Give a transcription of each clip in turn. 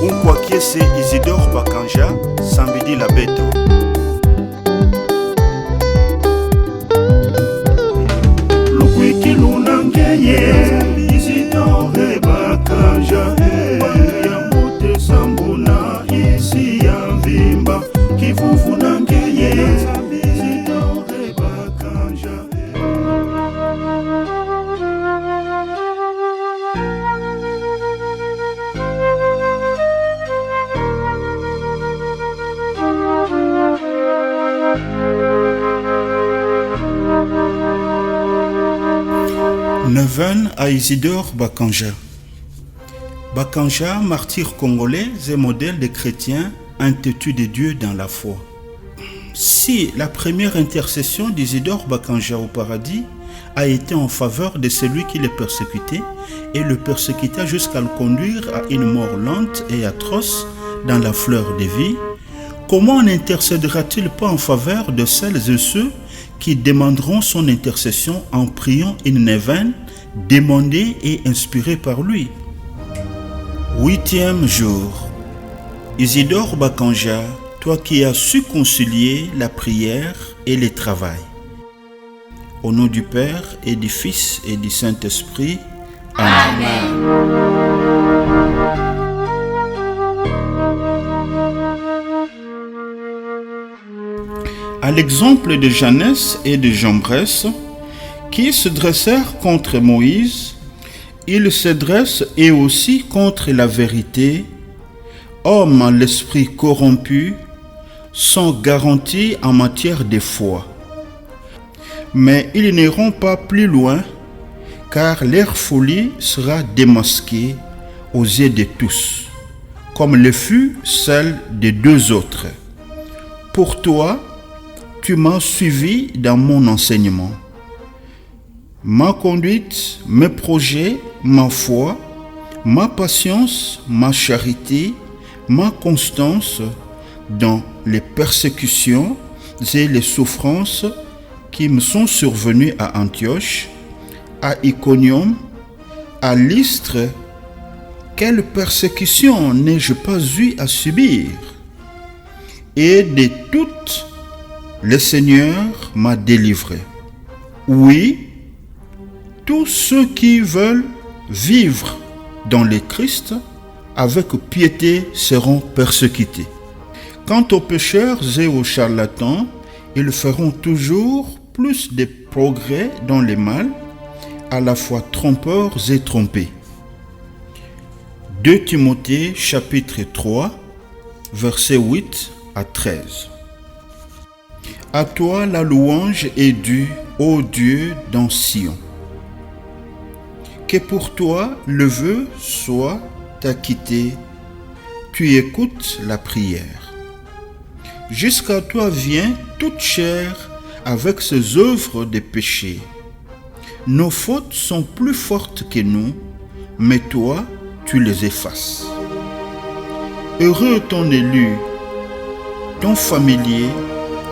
Unkwakese Isidore Bakanja, Sambidi Labeto. Lukwiki lunangeye Isidore Bakanja, ya mute sambuna isi ya vimba kivuvu nangeye Isidore Bakanja. Neuvaine à Isidore Bakanja. Bakanja, martyr congolais et modèle de chrétien entêtu de Dieu dans la foi. Si la première intercession d'Isidore Bakanja au paradis a été en faveur de celui qui le persécutait et le persécuta jusqu'à le conduire à une mort lente et atroce dans la fleur de vie, comment n'intercédera-t-il pas en faveur de celles et ceux qui demanderont son intercession en priant une neuvaine demandée et inspirée par lui? 8e jour. Isidore Bakanja, toi qui as su concilier la prière et le travail. Au nom du Père et du Fils et du Saint-Esprit. Amen. À l'exemple de Jeannès et de Jambres, qui se dressèrent contre Moïse, ils se dressent eux aussi contre la vérité, hommes à l'esprit corrompu, sans garantie en matière de foi. Mais ils n'iront pas plus loin, car leur folie sera démasquée aux yeux de tous, comme le fut celle des deux autres. Pour toi, tu m'as suivi dans mon enseignement. Ma conduite, mes projets, ma foi, ma patience, ma charité, ma constance dans les persécutions et les souffrances qui me sont survenues à Antioche, à Iconium, à Lystre. Quelle persécution n'ai-je pas eu à subir? Et de toutes, le Seigneur m'a délivré. Oui, tous ceux qui veulent vivre dans le Christ avec piété seront persécutés. Quant aux pécheurs et aux charlatans, ils feront toujours plus de progrès dans le mal, à la fois trompeurs et trompés. 2 Timothée chapitre 3, versets 8 à 13. À toi la louange est due, ô Dieu, dans Sion. Que pour toi le vœu soit acquitté, tu écoutes la prière. Jusqu'à toi vient toute chair avec ses œuvres de péché. Nos fautes sont plus fortes que nous, mais toi, tu les effaces. Heureux ton élu, ton familier,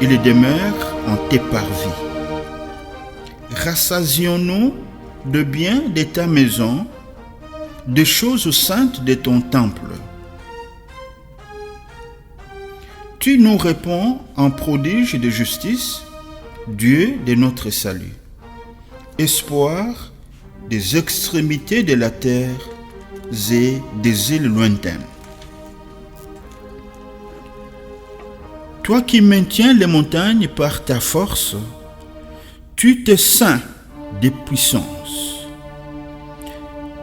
il demeure en tes parvis. Rassasions-nous de bien de ta maison, des choses saintes de ton temple. Tu nous réponds en prodige de justice, Dieu de notre salut, espoir des extrémités de la terre et des îles lointaines. Toi qui maintiens les montagnes par ta force, tu te ceins de puissance,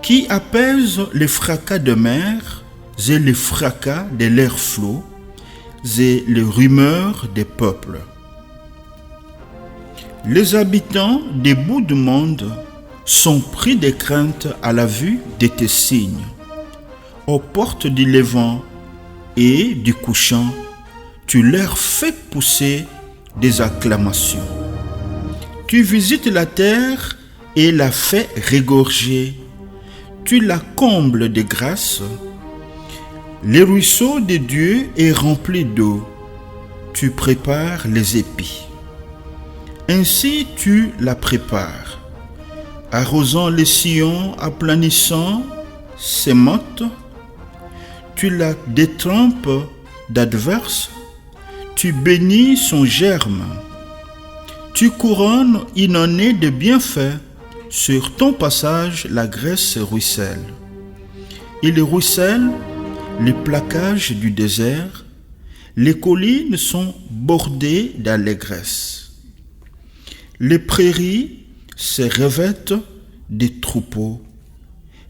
qui apaise les fracas de mer et les fracas de leurs flots et les rumeurs des peuples. Les habitants des bouts du monde sont pris de crainte à la vue de tes signes. Aux portes du levant et du couchant, tu leur fais pousser des acclamations. Tu visites la terre et la fais régorger. Tu la combles de grâce. Le ruisseau de Dieu est rempli d'eau. Tu prépares les épis. Ainsi tu la prépares, arrosant les sillons, aplanissant ses mottes. Tu tu la détrempes d'adverse, tu bénis son germe. Tu couronnes une année de bienfaits, sur ton passage la Grèce ruisselle. Il ruisselle les placages du désert, les collines sont bordées d'allégresse. Les prairies se revêtent des troupeaux,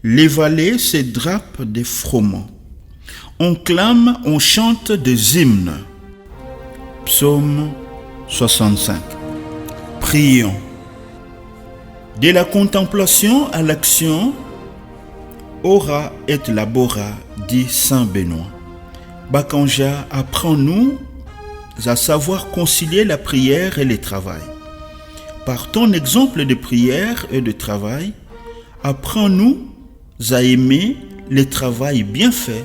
les vallées se drapent des froment. On clame, on chante des hymnes. Psaume 65. Prions. De la contemplation à l'action, ora et labora, dit saint Benoît. Bakanja, apprends-nous à savoir concilier la prière et le travail. Par ton exemple de prière et de travail, apprends-nous à aimer le travail bien fait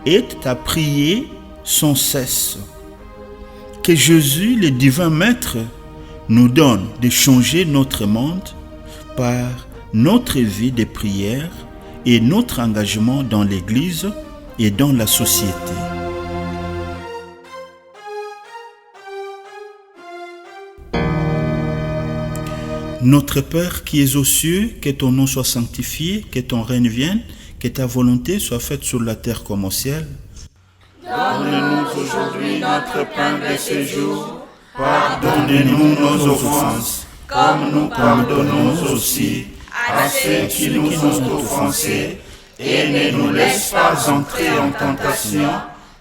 et à prier sans cesse. Que Jésus, le divin Maître, nous donne de changer notre monde par notre vie de prière et notre engagement dans l'Église et dans la société. Notre Père qui es aux cieux, que ton nom soit sanctifié, que ton règne vienne, que ta volonté soit faite sur la terre comme au ciel. Donne-nous aujourd'hui notre pain de ce jour. Pardonnez-nous nos offenses, comme nous pardonnons aussi à ceux qui nous ont offensés. Et ne nous laisse pas entrer en tentation,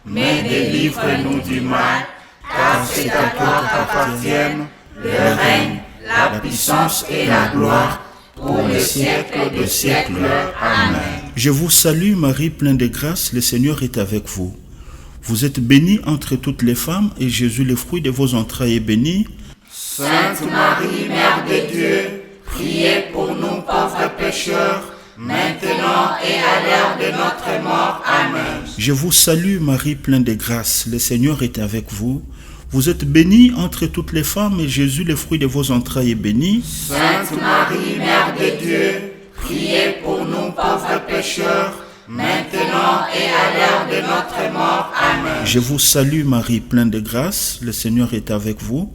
mais délivre-nous du mal, car c'est à toi qu'appartiennent le règne, la puissance et la gloire pour les siècles des siècles. Amen. Je vous salue Marie, pleine de grâce, le Seigneur est avec vous. Vous êtes bénie entre toutes les femmes, et Jésus, le fruit de vos entrailles, est béni. Sainte Marie, Mère de Dieu, priez pour nous pauvres pécheurs, maintenant et à l'heure de notre mort. Amen. Je vous salue Marie, pleine de grâce, le Seigneur est avec vous. Vous êtes bénie entre toutes les femmes, et Jésus, le fruit de vos entrailles, est béni. Sainte Marie, Mère de Dieu, priez pour nous pauvres pécheurs, maintenant et à l'heure de notre mort. Amen. Je vous salue Marie, pleine de grâce, le Seigneur est avec vous.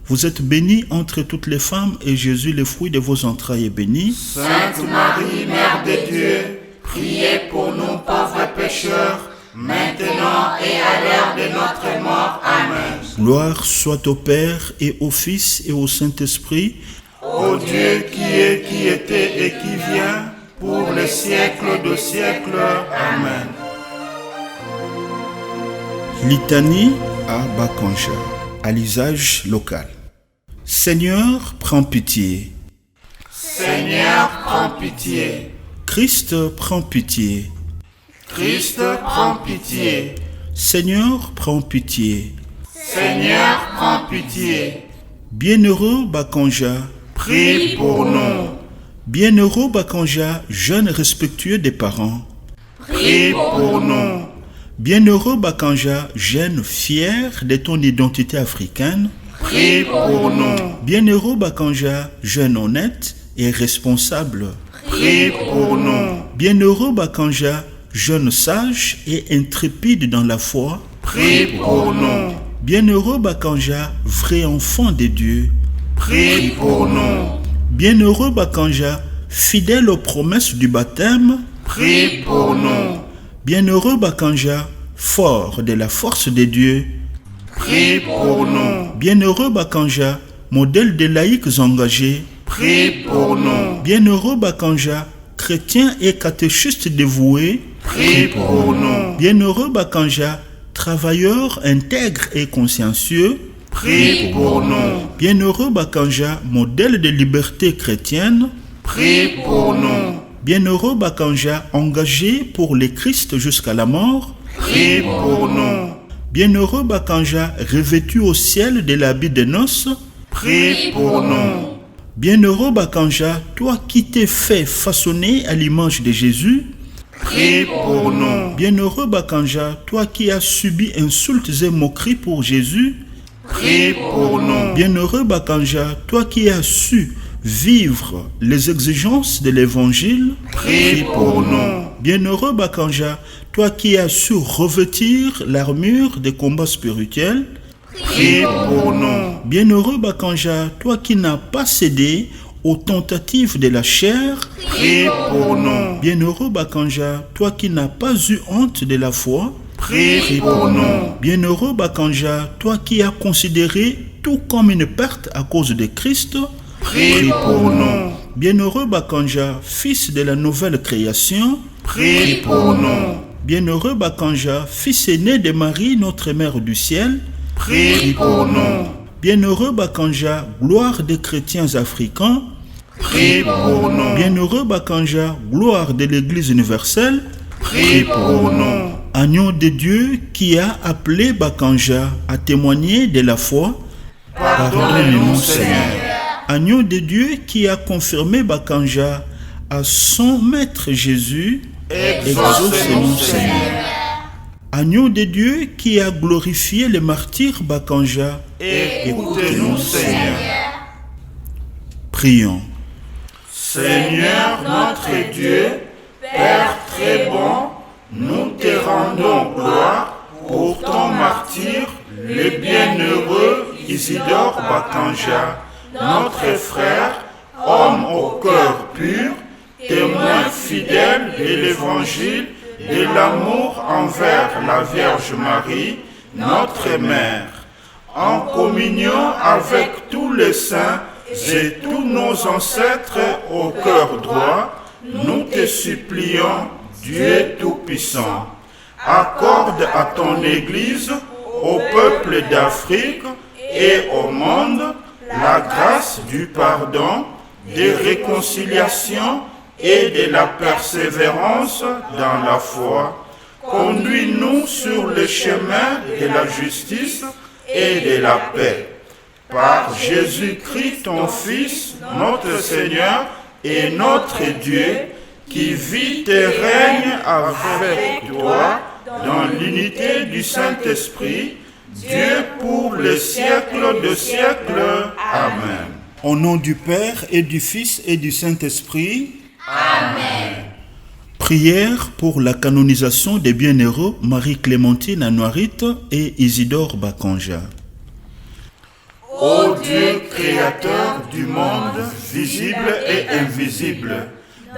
Vous êtes bénie entre toutes les femmes, et Jésus, le fruit de vos entrailles, est béni. Sainte Marie, Mère de Dieu, priez pour nous pauvres pécheurs, maintenant et à l'heure de notre mort. Amen. Gloire soit au Père et au Fils et au Saint-Esprit. Ô Dieu qui est, qui était et qui vient, pour les siècles de siècles. Amen. Litanie à Bakanja, à l'usage local. Seigneur, prends pitié. Seigneur, prends pitié. Christ, prends pitié. Christ, prends pitié. Seigneur, prends pitié. Seigneur, prends pitié. Bienheureux Bakanja, Prie pour nous. Bienheureux Bakanja, jeune respectueux des parents. Prie pour nous. Bienheureux Bakanja, jeune fier de ton identité africaine. Prie pour nous. Bienheureux Bakanja, jeune honnête et responsable. Prie pour nous. Bienheureux Bakanja, jeune sage et intrépide dans la foi. Prie pour nous. Bienheureux Bakanja, vrai enfant de Dieu. Prie pour nous. Bienheureux Bakanja, fidèle aux promesses du baptême. Prie pour nous. Bienheureux Bakanja, fort de la force de Dieu. Prie pour nous. Bienheureux Bakanja, modèle de laïcs engagés. Prie pour nous. Bienheureux Bakanja, chrétien et catéchiste dévoué. Prie pour nous. Bienheureux Bakanja, travailleur intègre et consciencieux. Prie pour nous. Bienheureux Bakanja, modèle de liberté chrétienne. Prie pour nous. Bienheureux Bakanja, engagé pour le Christ jusqu'à la mort. Prie pour nous. Bienheureux Bakanja, revêtu au ciel de l'habit de noces. Prie pour nous. Bienheureux Bakanja, toi qui t'es fait façonner à l'image de Jésus. Prie pour nous. Bienheureux Bakanja, toi qui as subi insultes et moqueries pour Jésus. Prie pour nous. Bienheureux Bakanja, toi qui as su vivre les exigences de l'évangile. Prie pour nous. Bienheureux Bakanja, toi qui as su revêtir l'armure des combats spirituels. Prie pour nous. Bienheureux Bakanja, toi qui n'as pas cédé aux tentatives de la chair. Prie pour nous. Bienheureux Bakanja, toi qui n'as pas eu honte de la foi. Prie pour nous. Bienheureux Bakanja, toi qui as considéré tout comme une perte à cause de Christ. Prie pour nous. Bienheureux Bakanja, fils de la nouvelle création. Prie pour nous. Bienheureux Bakanja, fils aîné de Marie, notre mère du ciel. Prie pour nous. Bienheureux Bakanja, gloire des chrétiens africains. Prie pour nous. Bienheureux Bakanja, gloire de l'Église universelle. Prie pour nous. Agneau de Dieu qui a appelé Bakanja à témoigner de la foi. Pardonnez-nous, Seigneur. Agneau de Dieu qui a confirmé Bakanja à son maître Jésus. Exaucez-nous, Seigneur. Agneau de Dieu qui a glorifié les martyrs Bakanja. Écoutez-nous, Seigneur. Prions. Seigneur notre Dieu, Père très bon, nous te rendons gloire pour ton martyr, le bienheureux Isidore Bakanja, notre frère, homme au cœur pur, témoin fidèle de l'Évangile, de l'amour envers la Vierge Marie, notre Mère. En communion avec tous les saints et tous nos ancêtres au cœur droit, nous te supplions, Dieu Tout-Puissant, accorde à ton Église, au peuple d'Afrique et au monde, la grâce du pardon, des réconciliations et de la persévérance dans la foi. Conduis-nous sur le chemin de la justice et de la paix. Par Jésus-Christ, ton Fils, notre Seigneur et notre Dieu, qui vit et règne avec toi dans l'unité du Saint-Esprit, Dieu pour les siècles de siècles. Amen. Au nom du Père et du Fils et du Saint-Esprit. Amen. Prière pour la canonisation des bienheureux Marie-Clémentine Anouarite et Isidore Bakanja. Ô Dieu créateur du monde, visible et invisible,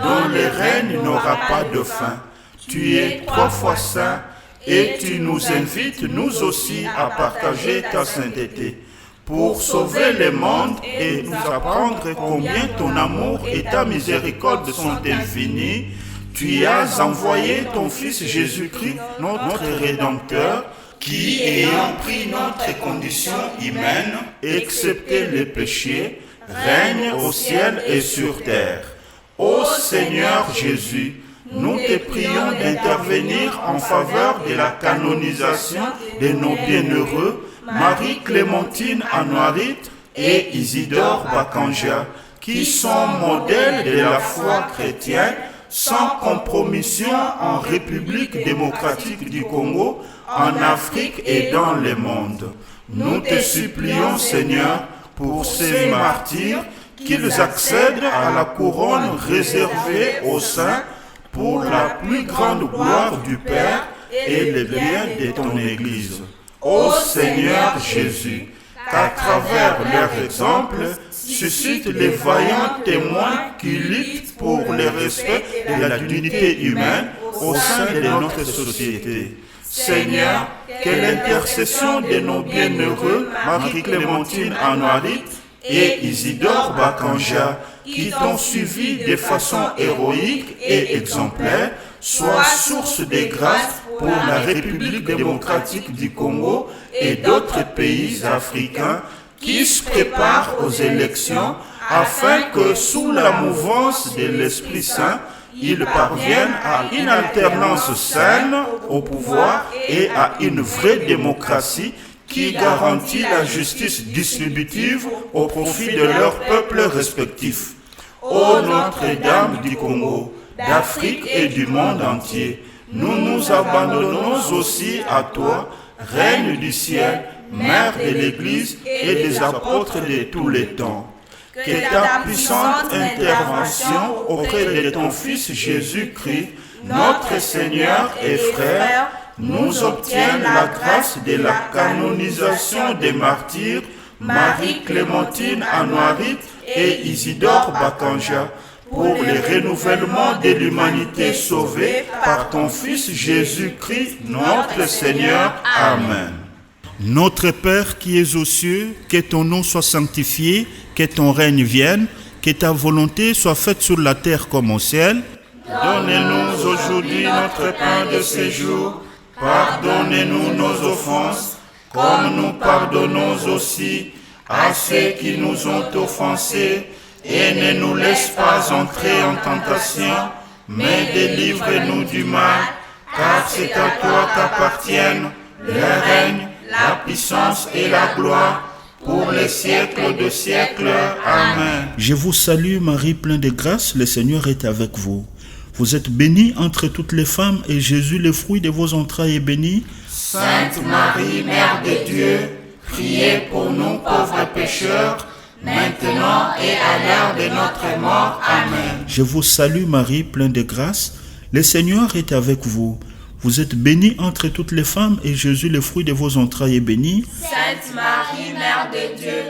dont le règne n'aura pas de fin, tu es 3 fois saint et tu nous invites nous aussi à partager ta sainteté pour sauver le monde et nous apprendre combien ton amour et ta miséricorde sont infinis. Tu as envoyé ton Fils Jésus-Christ, notre Rédempteur, qui, ayant pris notre condition humaine, excepté les péchés, règne au ciel et sur terre. Ô Seigneur Jésus, nous te prions d'intervenir en faveur de la canonisation de nos bienheureux Marie-Clémentine Anouarite et Isidore Bakanja, qui sont modèles de la foi chrétienne, sans compromission en République démocratique du Congo, en Afrique et dans le monde. Nous te supplions, Seigneur, pour ces martyrs, qu'ils accèdent à la couronne réservée aux saints pour la plus grande gloire du Père et le bien de ton Église. Ô Seigneur Jésus, qu'à travers leur exemple, suscite les vaillants témoins qui luttent pour le respect de la dignité humaine au sein de notre société. Seigneur, que l'intercession de nos bienheureux Marie-Clémentine Anouarite et Isidore Bakanja, qui t'ont suivi de façon héroïque et exemplaire, soit source de grâce pour la République démocratique du Congo et d'autres pays africains qui se préparent aux élections afin que, sous la mouvance de l'Esprit Saint, ils parviennent à une alternance saine au pouvoir et à une vraie démocratie qui garantit la justice distributive au profit de leurs peuples respectifs. Ô Notre-Dame du Congo, d'Afrique et du monde entier, nous nous abandonnons aussi à toi, Reine du ciel, Mère de l'Église et des apôtres de tous les temps. Que ta puissante intervention auprès de ton Fils Jésus-Christ notre Seigneur et frère, nous obtiennent la grâce de la canonisation des martyrs Marie-Clémentine Anouarit et Isidore Bakanja, pour le renouvellement de l'humanité sauvée par ton Fils Jésus-Christ, notre Seigneur. Amen. Notre Père qui es aux cieux, que ton nom soit sanctifié, que ton règne vienne, que ta volonté soit faite sur la terre comme au ciel. Donnez-nous aujourd'hui notre pain de ce jour. Pardonnez-nous nos offenses, comme nous pardonnons aussi à ceux qui nous ont offensés. Et ne nous laisse pas entrer en tentation, mais délivre-nous du mal, car c'est à toi qu'appartiennent le règne, la puissance et la gloire, pour les siècles de siècles. Amen. Je vous salue Marie, pleine de grâce, le Seigneur est avec vous. Vous êtes bénie entre toutes les femmes, et Jésus, le fruit de vos entrailles, est béni. Sainte Marie, Mère de Dieu, priez pour nous pauvres pécheurs, maintenant et à l'heure de notre mort. Amen. Je vous salue Marie, pleine de grâce, le Seigneur est avec vous. Vous êtes bénie entre toutes les femmes, et Jésus, le fruit de vos entrailles, est béni. Sainte Marie, Mère de Dieu,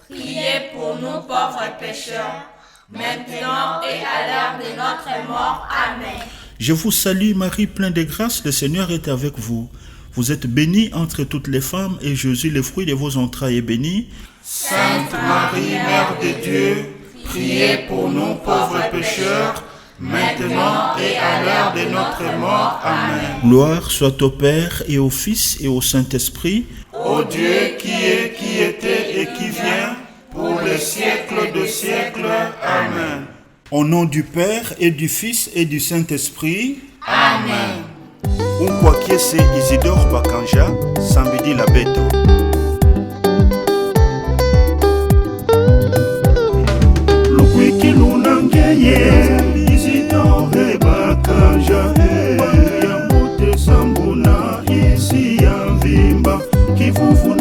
priez pour nous pauvres pécheurs, maintenant et à l'heure de notre mort. Amen. Je vous salue Marie, pleine de grâce, le Seigneur est avec vous. Vous êtes bénie entre toutes les femmes, et Jésus, le fruit de vos entrailles, est béni. Sainte Marie, Mère de Dieu, priez pour nous pauvres pécheurs, maintenant et à l'heure de notre mort. Amen. Gloire soit au Père et au Fils et au Saint-Esprit. Ô Dieu qui est, qui était et qui vient, pour les siècles de siècles. Amen. Au nom du Père et du Fils et du Saint-Esprit. Amen. Umkwakese Isidore Bakanja, samedi la beto. Lukwiki lunangeye, Isidore Bakanja, ya mote sambuna isi ya vimba, kifufu